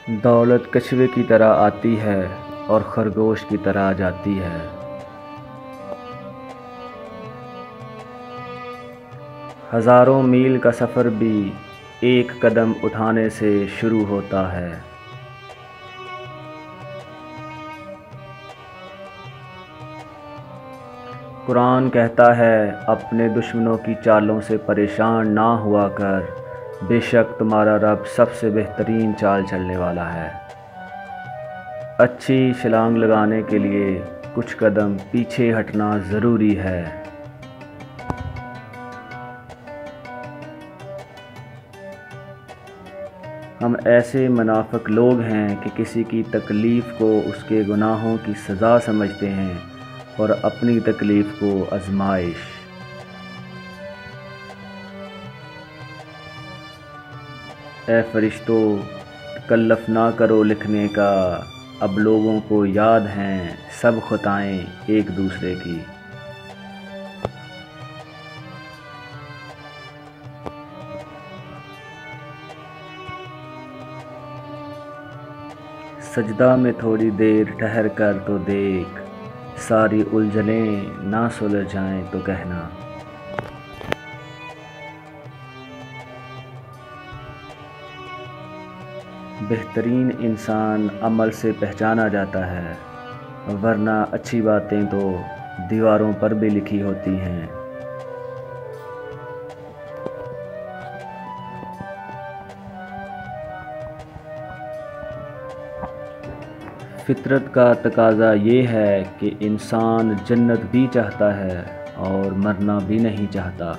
دولت کچھوے کی طرح آتی ہے اور خرگوش کی طرح جاتی ہے۔ ہزاروں میل کا سفر بھی ایک قدم اٹھانے سے شروع ہوتا ہے۔ قرآن کہتا ہے اپنے دشمنوں کی چالوں سے پریشان نہ ہوا کر، بے شک تمہارا رب سب سے بہترین چال چلنے والا ہے۔ اچھی چھلانگ لگانے کے لیے کچھ قدم پیچھے ہٹنا ضروری ہے۔ ہم ایسے منافق لوگ ہیں کہ کسی کی تکلیف کو اس کے گناہوں کی سزا سمجھتے ہیں اور اپنی تکلیف کو آزمائش۔ اے فرشتوں، تکلف نہ کرو لکھنے کا، اب لوگوں کو یاد ہیں سب خطائیں ایک دوسرے کی۔ سجدہ میں تھوڑی دیر ٹھہر کر تو دیکھ، ساری الجھنیں نہ سلجھ جائیں تو کہنا۔ بہترین انسان عمل سے پہچانا جاتا ہے، ورنہ اچھی باتیں تو دیواروں پر بھی لکھی ہوتی ہیں۔ فطرت کا تقاضا یہ ہے کہ انسان جنت بھی چاہتا ہے اور مرنا بھی نہیں چاہتا۔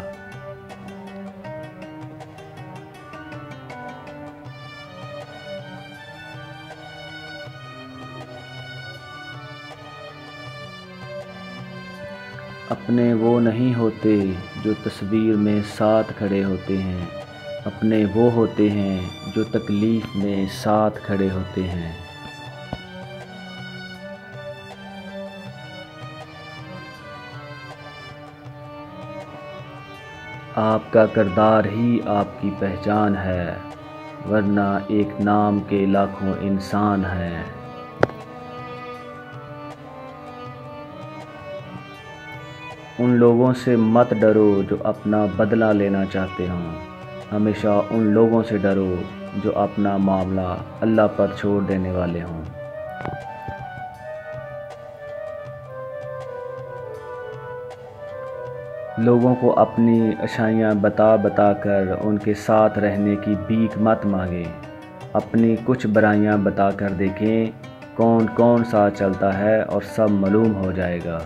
اپنے وہ نہیں ہوتے جو تصویر میں ساتھ کھڑے ہوتے ہیں، اپنے وہ ہوتے ہیں جو تکلیف میں ساتھ کھڑے ہوتے ہیں۔ آپ کا کردار ہی آپ کی پہچان ہے، ورنہ ایک نام کے لاکھوں انسان ہیں۔ ان لوگوں سے مت ڈرو جو اپنا بدلہ لینا چاہتے ہوں، ہمیشہ ان لوگوں سے ڈرو جو اپنا معاملہ اللہ پر چھوڑ دینے والے ہوں۔ لوگوں کو اپنی اچھائیاں بتا بتا کر ان کے ساتھ رہنے کی بھیک مت مانگے، اپنی کچھ برائیاں بتا کر دیکھیں کون کون ساتھ چلتا ہے اور سب معلوم ہو جائے گا۔